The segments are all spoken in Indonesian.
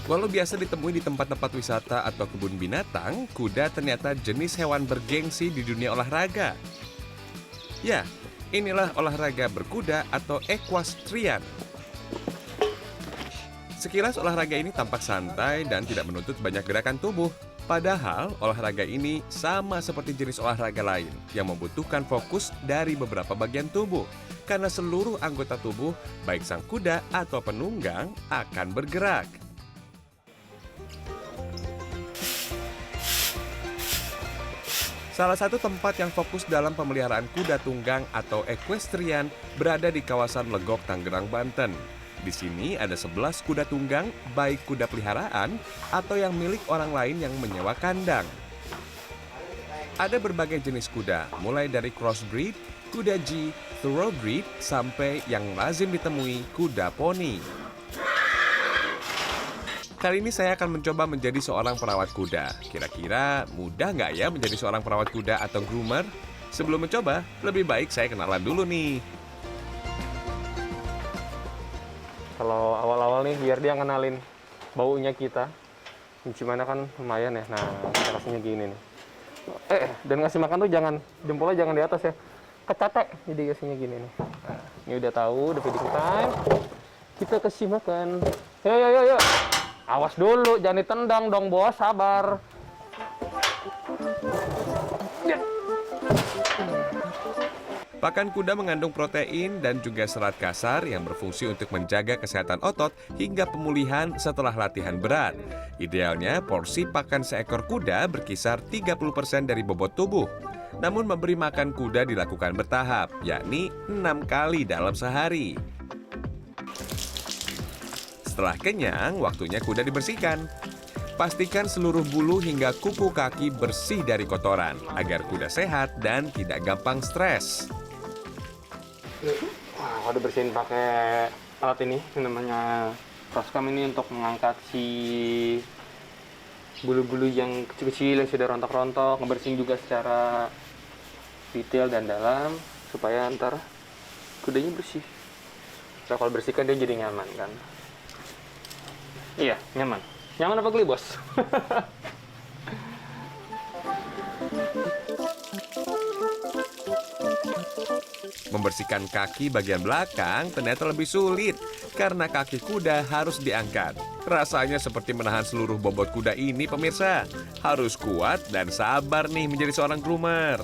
Walau biasa ditemui di tempat-tempat wisata atau kebun binatang, kuda ternyata jenis hewan bergengsi di dunia olahraga. Ya, inilah olahraga berkuda atau equestrian. Sekilas olahraga ini tampak santai dan tidak menuntut banyak gerakan tubuh. Padahal olahraga ini sama seperti jenis olahraga lain yang membutuhkan fokus dari beberapa bagian tubuh. Karena seluruh anggota tubuh, baik sang kuda atau penunggang, akan bergerak. Salah satu tempat yang fokus dalam pemeliharaan kuda tunggang atau equestrian berada di kawasan Legok, Tangerang, Banten. Di sini ada 11 kuda tunggang, baik kuda peliharaan atau yang milik orang lain yang menyewa kandang. Ada berbagai jenis kuda, mulai dari crossbreed, kuda G, thoroughbreed, sampai yang lazim ditemui kuda poni. Kali ini saya akan mencoba menjadi seorang perawat kuda. Kira-kira mudah nggak ya menjadi seorang perawat kuda atau groomer? Sebelum mencoba, lebih baik saya kenalan dulu nih. Kalau awal-awal nih, biar dia kenalin baunya kita. Gimana kan lumayan ya. Nah, rasanya gini nih. Dan ngasih makan tuh jangan, jempolnya jangan di atas ya. Kecate, jadi kasihnya gini nih. Nah, ini udah tahu, udah feeding time. Kita kasih makan. Yuk. Awas dulu, jangan ditendang dong bos, sabar. Pakan kuda mengandung protein dan juga serat kasar yang berfungsi untuk menjaga kesehatan otot hingga pemulihan setelah latihan berat. Idealnya, porsi pakan seekor kuda berkisar 30% dari bobot tubuh. Namun memberi makan kuda dilakukan bertahap, yakni 6 kali dalam sehari. Setelah kenyang, waktunya kuda dibersihkan. Pastikan seluruh bulu hingga kuku kaki bersih dari kotoran, agar kuda sehat dan tidak gampang stres. Nah, udah bersihin pakai alat ini, namanya Crosscam ini untuk mengangkat si bulu-bulu yang kecil-kecil yang sudah rontok-rontok, ngebersihin juga secara detail dan dalam, supaya ntar kudanya bersih. Nah, kalau bersihkan dia jadi nyaman kan. Iya, nyaman. Nyaman apa geli, bos? Membersihkan kaki bagian belakang ternyata lebih sulit karena kaki kuda harus diangkat. Rasanya seperti menahan seluruh bobot kuda ini, pemirsa. Harus kuat dan sabar nih menjadi seorang groomer.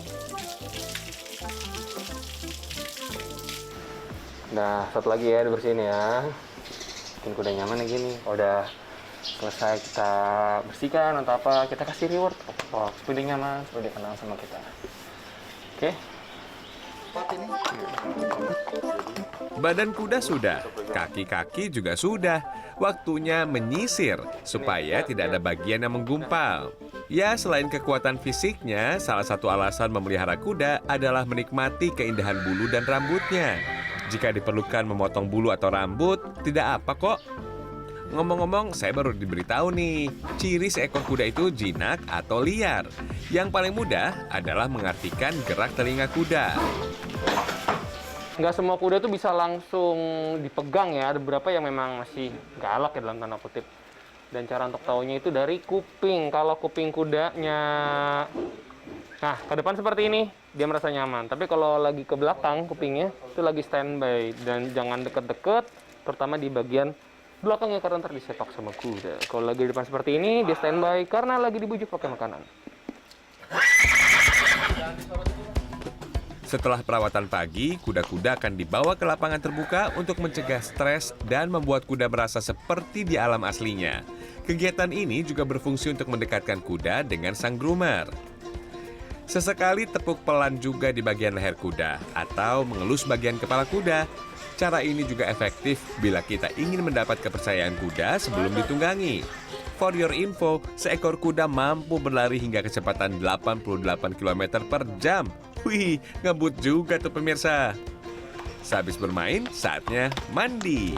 Nah, satu lagi ya dibersihin ya. Bikin kuda nyaman ya gini. Udah selesai kita bersihkan atau apa, kita kasih reward. Oh, supaya dia nyaman, supaya dia kenal sama kita. Oke. Badan kuda sudah, kaki-kaki juga sudah. Waktunya menyisir supaya tidak ada bagian yang menggumpal. Ya, selain kekuatan fisiknya, salah satu alasan memelihara kuda adalah menikmati keindahan bulu dan rambutnya. Jika diperlukan memotong bulu atau rambut, tidak apa kok. Ngomong-ngomong, saya baru diberitahu nih, ciri seekor kuda itu jinak atau liar. Yang paling mudah adalah mengartikan gerak telinga kuda. Nggak semua kuda tuh bisa langsung dipegang ya, ada beberapa yang memang masih galak ya dalam tanda kutip. Dan cara untuk tahunya itu dari kuping. Kalau kuping kudanya, nah ke depan seperti ini, dia merasa nyaman. Tapi kalau lagi ke belakang kupingnya, itu lagi standby. Dan jangan deket-deket, terutama di bagian belakangnya karena ntar disepak sama kuda. Kalau lagi di depan seperti ini, dia standby karena lagi dibujuk pakai makanan. Setelah perawatan pagi, kuda-kuda akan dibawa ke lapangan terbuka untuk mencegah stres dan membuat kuda merasa seperti di alam aslinya. Kegiatan ini juga berfungsi untuk mendekatkan kuda dengan sang groomer. Sesekali tepuk pelan juga di bagian leher kuda atau mengelus bagian kepala kuda. Cara ini juga efektif bila kita ingin mendapat kepercayaan kuda sebelum ditunggangi. For your info, seekor kuda mampu berlari hingga kecepatan 88 km per jam. Wih, ngebut juga tuh pemirsa. Sehabis bermain, saatnya mandi.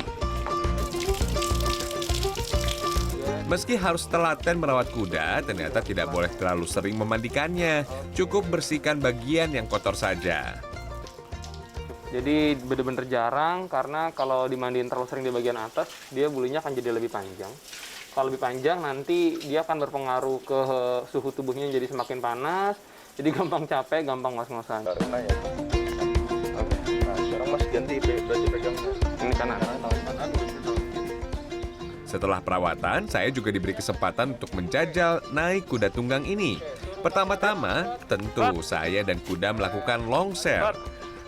Meski harus telaten merawat kuda, ternyata tidak boleh terlalu sering memandikannya. Cukup bersihkan bagian yang kotor saja. Jadi benar-benar jarang, karena kalau dimandiin terlalu sering di bagian atas, dia bulunya akan jadi lebih panjang. Kalau lebih panjang nanti dia akan berpengaruh ke suhu tubuhnya jadi semakin panas, jadi gampang capek, gampang ngos-ngosan. Karena ya. Oke. Nah, sekarang Mas ganti berarti pegangnya. Ini kanan. Kanan. Setelah perawatan, saya juga diberi kesempatan untuk menjajal naik kuda tunggang ini. Pertama-tama, tentu saya dan kuda melakukan longser.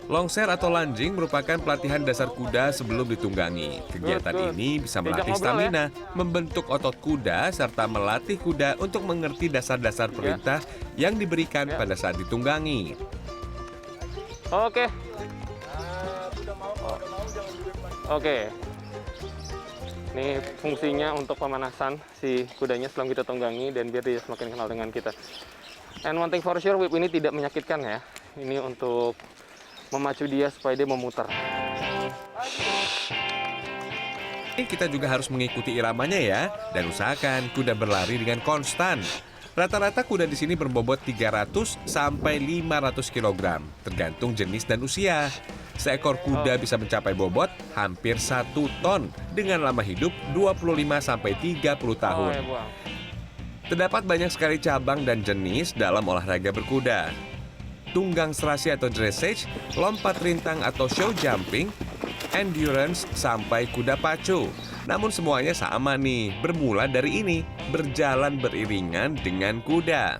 Longser atau lunging merupakan pelatihan dasar kuda sebelum ditunggangi. Kegiatan ini bisa melatih stamina, membentuk otot kuda, serta melatih kuda untuk mengerti dasar-dasar perintah yang diberikan pada saat ditunggangi. Oke. Oke. Ini fungsinya untuk pemanasan si kudanya sebelum kita tunggangi dan biar dia semakin kenal dengan kita. And one thing for sure, whip ini tidak menyakitkan ya. Ini untuk memacu dia supaya dia memutar. Kita juga harus mengikuti iramanya ya, dan usahakan kuda berlari dengan konstan. Rata-rata kuda di sini berbobot 300 sampai 500 kg, tergantung jenis dan usia. Seekor kuda bisa mencapai bobot hampir 1 ton dengan lama hidup 25 sampai 30 tahun. Terdapat banyak sekali cabang dan jenis dalam olahraga berkuda. Tunggang serasi atau dressage, lompat rintang atau show jumping, endurance sampai kuda pacu. Namun semuanya sama nih, bermula dari ini, berjalan beriringan dengan kuda.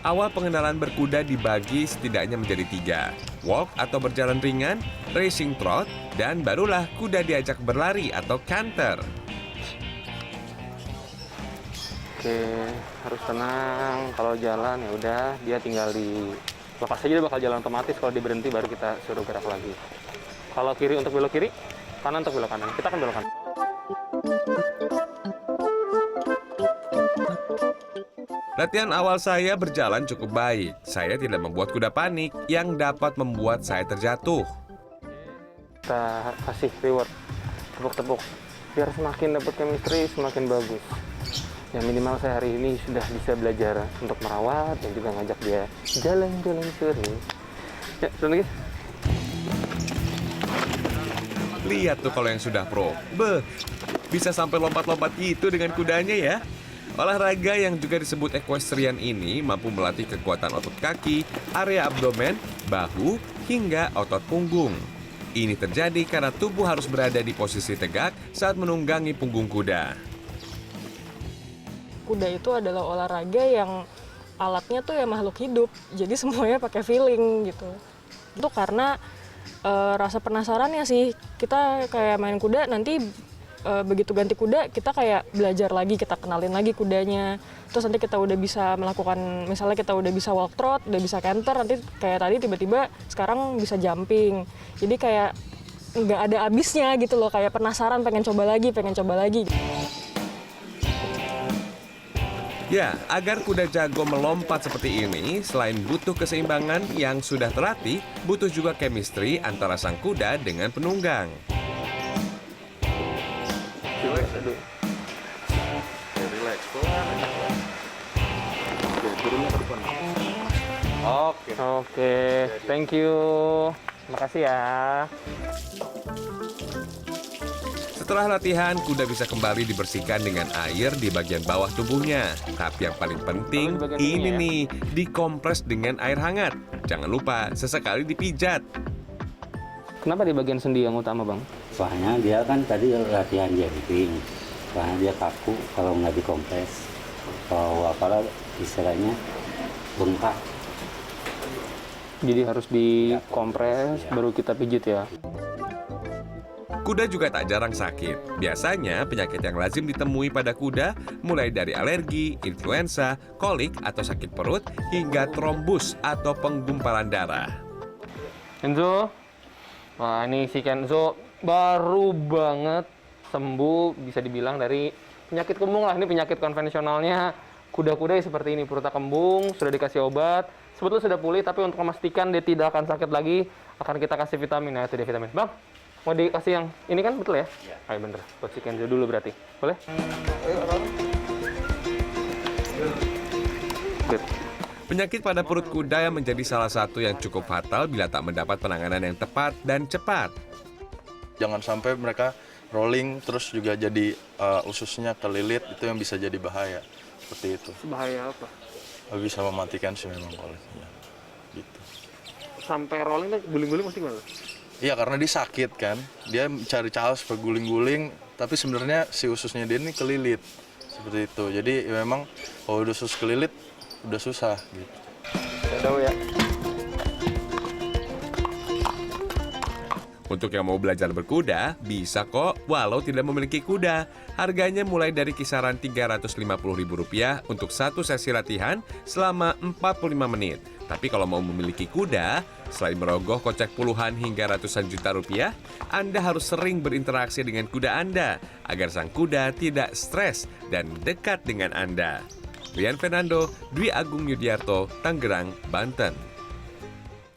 Awal pengenalan berkuda dibagi setidaknya menjadi 3, walk atau berjalan ringan, racing trot, dan barulah kuda diajak berlari atau canter. Oke, harus tenang. Kalau jalan ya udah, dia tinggal lepas aja, dia bakal jalan otomatis. Kalau dia berhenti baru kita suruh gerak lagi. Kalau kiri untuk belok kiri, kanan untuk belok kanan. Kita akan belok kanan. Latihan awal saya berjalan cukup baik. Saya tidak membuat kuda panik yang dapat membuat saya terjatuh. Kita kasih reward, tepuk-tepuk. Biar semakin dapat chemistry, semakin bagus. Ya minimal saya hari ini sudah bisa belajar untuk merawat dan juga ngajak dia jalan-jalan sering. Ya, sudah lagi. Lihat tuh kalau yang sudah pro. Bisa sampai lompat-lompat gitu dengan kudanya ya. Olahraga yang juga disebut equestrian ini mampu melatih kekuatan otot kaki, area abdomen, bahu, hingga otot punggung. Ini terjadi karena tubuh harus berada di posisi tegak saat menunggangi punggung kuda. Kuda itu adalah olahraga yang alatnya tuh ya makhluk hidup, jadi semuanya pakai feeling gitu. Itu karena rasa penasarannya sih, kita kayak main kuda nanti begitu ganti kuda kita kayak belajar lagi, kita kenalin lagi kudanya. Terus nanti kita udah bisa melakukan, misalnya kita udah bisa walk trot, udah bisa canter, nanti kayak tadi tiba-tiba sekarang bisa jumping. Jadi kayak nggak ada habisnya gitu loh, kayak penasaran pengen coba lagi. Ya, agar kuda jago melompat seperti ini, selain butuh keseimbangan yang sudah terlatih, butuh juga chemistry antara sang kuda dengan penunggang. Relax, aduh. Relax, pelan aja. Oke, turunnya ke depan. Oke, thank you. Makasih ya. Setelah latihan, kuda bisa kembali dibersihkan dengan air di bagian bawah tubuhnya. Tapi yang paling penting, ini nih, dikompres dengan air hangat. Jangan lupa, sesekali dipijat. Kenapa di bagian sendi yang utama, Bang? Soalnya dia kan tadi latihan jumping, soalnya dia kaku kalau nggak dikompres. Kalau apalah istilahnya bengkak. Jadi harus dikompres, baru kita pijit ya. Kuda juga tak jarang sakit. Biasanya penyakit yang lazim ditemui pada kuda mulai dari alergi, influenza, kolik atau sakit perut, hingga trombus atau penggumpalan darah. Enzo, wah ini si Kenzo baru banget sembuh, bisa dibilang dari penyakit kembung lah. Ini penyakit konvensionalnya kuda-kuda seperti ini, perutnya kembung, sudah dikasih obat. Sebetulnya sudah pulih, tapi untuk memastikan dia tidak akan sakit lagi, akan kita kasih vitamin. Nah, itu dia vitamin. Bang, mau dikasih yang ini kan betul ya? Iya. Ayo bener, buat si Kenzo dulu berarti. Boleh? Penyakit pada perut kuda yang menjadi salah satu yang cukup fatal bila tak mendapat penanganan yang tepat dan cepat. Jangan sampai mereka rolling, terus juga jadi ususnya kelilit, itu yang bisa jadi bahaya. Seperti itu. Bahaya apa? Bisa mematikan sih memang kalau gitu. Sampai rolling tuh guling-guling mesti gimana? Iya, karena dia sakit kan. Dia cari cara supaya guling-guling, tapi sebenarnya si ususnya dia ini kelilit. Seperti itu. Jadi ya memang kalau udah usus kelilit udah susah gitu. Tahu ya. Untuk yang mau belajar berkuda, bisa kok walau tidak memiliki kuda. Harganya mulai dari kisaran Rp350.000 untuk satu sesi latihan selama 45 menit. Tapi kalau mau memiliki kuda, selain merogoh kocek puluhan hingga ratusan juta rupiah, Anda harus sering berinteraksi dengan kuda Anda agar sang kuda tidak stres dan dekat dengan Anda. Rian Fernando, Dwi Agung Yudiarto, Tangerang, Banten.